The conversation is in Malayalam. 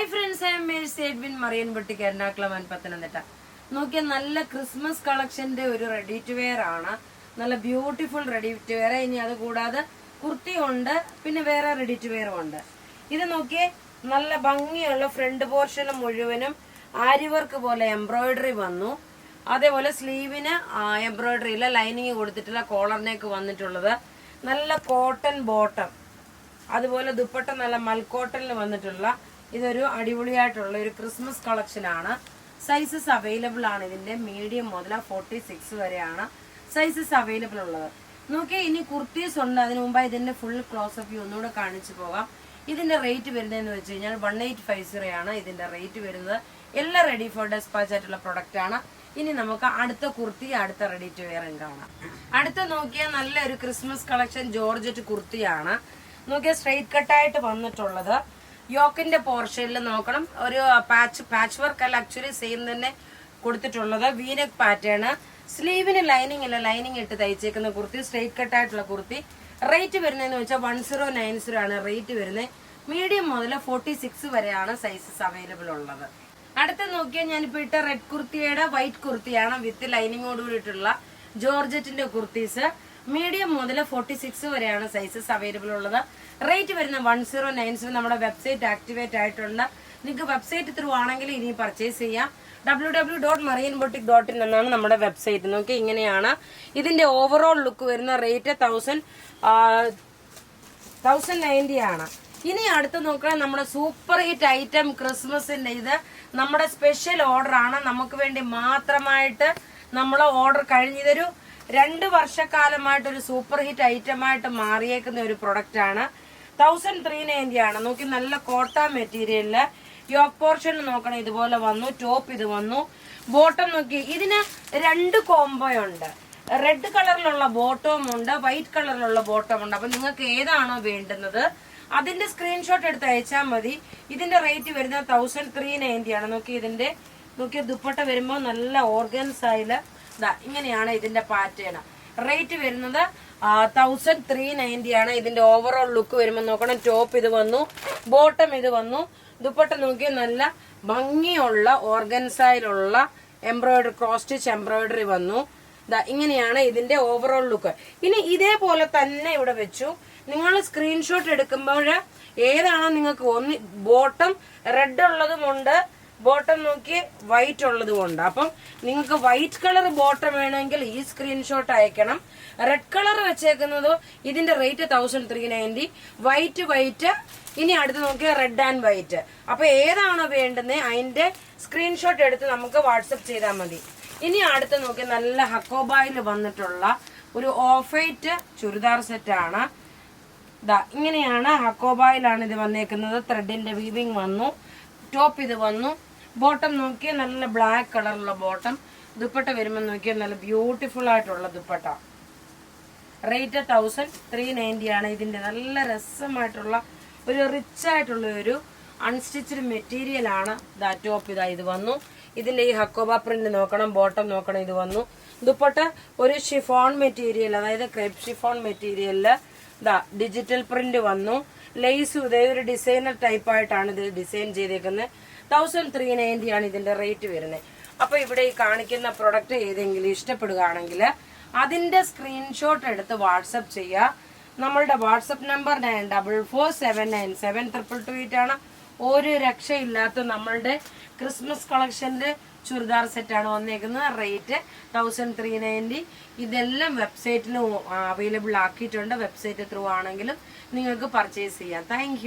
Hi friends, I am Mercy Edwin Marian boutique Ernakulam Pathanamthitta. നോക്കിയ നല്ല ക്രിസ്മസ് കളക്ഷന്റെ ഒരു റെഡി ടു വെയർ ആണ്. നല്ല ബ്യൂട്ടിഫുൾ റെഡി ടു വെയർ. ഇനി അത് കൂടാതെ കുർത്തി ഉണ്ട്, പിന്നെ വേറെ റെഡി ടു വെയറും ഉണ്ട്. ഇത് നോക്കിയേ, നല്ല ഭംഗിയുള്ള ഫ്രണ്ട് പോർഷൻ മുഴുവനും ആരി വർക്ക് പോലെ എംബ്രോയിഡറി വന്നു. അതേപോലെ സ്ലീവിന് എംബ്രോയിഡറിയില്ല, ലൈനിങ് കൊടുത്തിട്ടുള്ള കോളറിനേക്ക് വന്നിട്ടുള്ളത്. നല്ല കോട്ടൺ ബോട്ടം, അതുപോലെ ദുപ്പട്ട നല്ല മൽക്കോട്ടണിൽ വന്നിട്ടുള്ള ഇതൊരു അടിപൊളിയായിട്ടുള്ള ഒരു ക്രിസ്മസ് കളക്ഷൻ ആണ്. സൈസസ് അവൈലബിൾ ആണ്. ഇതിന്റെ മീഡിയം മുതൽ 46 വരെയാണ് സൈസസ് അവൈലബിൾ ഉള്ളത്. നോക്കിയാൽ ഇനി കുർത്തീസ് ഉണ്ട്. അതിനു മുമ്പായി ഇതിന്റെ ഫുൾ ക്ലോസ് അപ്പ് ഒന്നുകൂടെ കാണിച്ചു പോകാം. ഇതിന്റെ റേറ്റ് വരുന്നതെന്ന് വെച്ച് കഴിഞ്ഞാൽ 1850 ആണ് ഇതിന്റെ റേറ്റ് വരുന്നത്. എല്ലാം റെഡി ഫോർ ഡെസ്പാച്ച് ആയിട്ടുള്ള പ്രൊഡക്റ്റ് ആണ്. ഇനി നമുക്ക് അടുത്ത കുർത്തി, അടുത്ത റെഡി ടു വെയറും കാണാം. അടുത്ത നോക്കിയാൽ നല്ലൊരു ക്രിസ്മസ് കളക്ഷൻ ജോർജറ്റ് കുർത്തിയാണ്. നോക്കിയാൽ സ്ട്രെയിറ്റ് കട്ടായിട്ട് വന്നിട്ടുള്ളത്. യോക്കിന്റെ പോർഷനിൽ നോക്കണം, ഒരു പാച്ച് വർക്ക് അല്ല, ആക്ച്വലി സെയിം തന്നെ കൊടുത്തിട്ടുള്ളത്. വീനെക്ക് പാറ്റേൺ, സ്ലീവിന് ലൈനിങ് ഇല്ല, ലൈനിങ് ഇട്ട് തയ്ച്ചേക്കുന്ന കുർത്തി, സ്ട്രെയിറ്റ് കട്ടായിട്ടുള്ള കുർത്തി. റേറ്റ് വരുന്നതെന്ന് വെച്ചാൽ 1090 ആണ് റേറ്റ് വരുന്നത്. മീഡിയം മുതൽ 46 വരെയാണ് സൈസസ് അവൈലബിൾ ഉള്ളത്. അടുത്ത നോക്കിയാൽ ഞാനിപ്പോ ഇട്ട റെഡ് കുർത്തിയുടെ വൈറ്റ് കുർത്തിയാണ് വിത്ത് ലൈനിങ്ങോട് കൂടിയിട്ടുള്ള ജോർജറ്റിന്റെ കുർത്തീസ്. മീഡിയം മുതൽ 46 വരെയാണ് സൈസസ് അവൈലബിൾ ഉള്ളത്. റേറ്റ് വരുന്ന 1090. നമ്മുടെ വെബ്സൈറ്റ് ആക്ടിവേറ്റ് ആയിട്ടുണ്ട്. നിങ്ങൾക്ക് വെബ്സൈറ്റ് ത്രൂ ആണെങ്കിൽ ഇനി പർച്ചേസ് ചെയ്യാം. www.marianboutique.in എന്നാണ് നമ്മുടെ വെബ്സൈറ്റ്. നോക്കി, ഇങ്ങനെയാണ് ഇതിന്റെ ഓവറോൾ ലുക്ക് വരുന്ന. റേറ്റ് 1090 ആണ്. ഇനി അടുത്ത് നോക്കണം, നമ്മുടെ സൂപ്പർ ഹിറ്റ് ഐറ്റം ക്രിസ്മസിന്റെ. ഇത് നമ്മുടെ സ്പെഷ്യൽ ഓർഡർ ആണ്. നമുക്ക് വേണ്ടി മാത്രമായിട്ട് നമ്മൾ ഓർഡർ കഴിഞ്ഞതൊരു 2 വർഷക്കാലമായിട്ടൊരു സൂപ്പർ ഹിറ്റ് ഐറ്റമായിട്ട് മാറിയേക്കുന്ന ഒരു പ്രൊഡക്റ്റ് ആണ്. 1390 ആണ്. നോക്കി, നല്ല കോട്ട മെറ്റീരിയലില് യോക്ക് പോർഷൻ നോക്കണം, ഇതുപോലെ വന്നു. ടോപ്പ് ഇത് വന്നു. ബോട്ടം നോക്കി, ഇതിന് 2 കോംബോ ഉണ്ട്. റെഡ് കളറിലുള്ള ബോട്ടവും ഉണ്ട്, വൈറ്റ് കളറിലുള്ള ബോട്ടം ഉണ്ട്. അപ്പൊ നിങ്ങൾക്ക് ഏതാണോ വേണ്ടുന്നത് അതിന്റെ സ്ക്രീൻഷോട്ട് എടുത്ത് അയച്ചാൽ മതി. ഇതിന്റെ റേറ്റ് വരുന്നത് 1390 ആണ്. നോക്കി, ഇതിന്റെ ദുപ്പട്ട വരുമ്പോൾ നല്ല ഓർഗൻസായില് ഇങ്ങനെയാണ് ഇതിന്റെ പാറ്റേൺ. റേറ്റ് വരുന്നത് 1390 ആണ്. ഇതിന്റെ ഓവറോൾ ലുക്ക് വരുമ്പോൾ നോക്കണം, ടോപ്പ് ഇത് വന്നു, ബോട്ടം ഇത് വന്നു. ദുപ്പട്ട നോക്കി, നല്ല ഭംഗിയുള്ള ഓർഗൻസായിലുള്ള എംബ്രോയിഡറി, ക്രോസ് സ്റ്റിച്ച് എംബ്രോയിഡറി വന്നു. ഇങ്ങനെയാണ് ഇതിന്റെ ഓവറോൾ ലുക്ക്. ഇനി ഇതേപോലെ തന്നെ ഇവിടെ വെച്ചു. നിങ്ങൾ സ്ക്രീൻഷോട്ട് എടുക്കുമ്പോൾ ഏതാണോ നിങ്ങൾക്ക് ബോട്ടം റെഡ് ഉള്ളതുമുണ്ട്, ബോട്ടം നോക്കി വൈറ്റ് ഉള്ളതുമുണ്ട്. അപ്പം നിങ്ങൾക്ക് വൈറ്റ് കളർ ബോട്ടം വേണമെങ്കിൽ ഈ സ്ക്രീൻഷോട്ട് അയക്കണം. റെഡ് കളർ വെച്ചേക്കുന്നത് ഇതിന്റെ റേറ്റ് 1390. വൈറ്റ്. ഇനി അടുത്ത് നോക്കിയാൽ റെഡ് ആൻഡ് വൈറ്റ്. അപ്പൊ ഏതാണോ വേണ്ടുന്നത് അതിന്റെ സ്ക്രീൻഷോട്ട് എടുത്ത് നമുക്ക് വാട്സപ്പ് ചെയ്താൽ മതി. ഇനി അടുത്ത് നോക്കി, നല്ല ഹക്കോബായിൽ വന്നിട്ടുള്ള ഒരു ഓഫ് വൈറ്റ് ചുരിദാർ സെറ്റ് ആണ്. ഇങ്ങനെയാണ് ഹക്കോബായിലാണ് ഇത് വന്നേക്കുന്നത്. ത്രെഡിന്റെ വീവിങ് വന്നു. ടോപ്പ് ഇത് വന്നു. ബോട്ടം നോക്കിയാൽ നല്ല ബ്ലാക്ക് കളറുള്ള ബോട്ടം. ദുപ്പട്ട വരുമ്പോൾ നോക്കിയാൽ നല്ല ബ്യൂട്ടിഫുൾ ആയിട്ടുള്ള ദുപ്പട്ട. റേറ്റ് 1390 ആണ്. ഇതിന്റെ നല്ല രസമായിട്ടുള്ള ഒരു റിച്ച് ആയിട്ടുള്ള ഒരു അൺസ്റ്റിച്ച്ഡ് മെറ്റീരിയൽ ആണ്. ടോപ്പ് ഇത് വന്നു. ഇതിന്റെ ഈ ഹക്കോബ പ്രിന്റ് നോക്കണം, ബോട്ടം നോക്കണം, ഇത് വന്നു. ദുപ്പട്ട ഒരു ഷിഫോൺ മെറ്റീരിയൽ, അതായത് ക്രേപ്പ് ഷിഫോൺ മെറ്റീരിയലില് ഡിജിറ്റൽ പ്രിന്റ് വന്നു. ലേസ് ഇതേ ഒരു ഡിസൈനർ ടൈപ്പ് ആയിട്ടാണ് ഇത് ഡിസൈൻ ചെയ്തേക്കുന്നത്. 1390 ആണ് ഇതിന്റെ റേറ്റ് വരുന്നത്. അപ്പൊ ഇവിടെ ഈ കാണിക്കുന്ന പ്രൊഡക്റ്റ് ഏതെങ്കിലും ഇഷ്ടപ്പെടുകയാണെങ്കിൽ അതിന്റെ സ്ക്രീൻഷോട്ട് എടുത്ത് വാട്സപ്പ് ചെയ്യുക. നമ്മളുടെ വാട്സപ്പ് നമ്പർ 9447972228 ആണ്. ഒരു രക്ഷയില്ലാത്ത നമ്മളുടെ ക്രിസ്മസ് കളക്ഷന്റെ ചുരിദാർ സെറ്റ് ആണ് വന്നേക്കുന്നത്. റേറ്റ് 1390. ഇതെല്ലാം വെബ്സൈറ്റിൽ അവൈലബിൾ ആക്കിയിട്ടുണ്ട്. വെബ്സൈറ്റ് ത്രൂ ആണെങ്കിലും നിങ്ങൾക്ക് പർച്ചേസ് ചെയ്യാം. താങ്ക്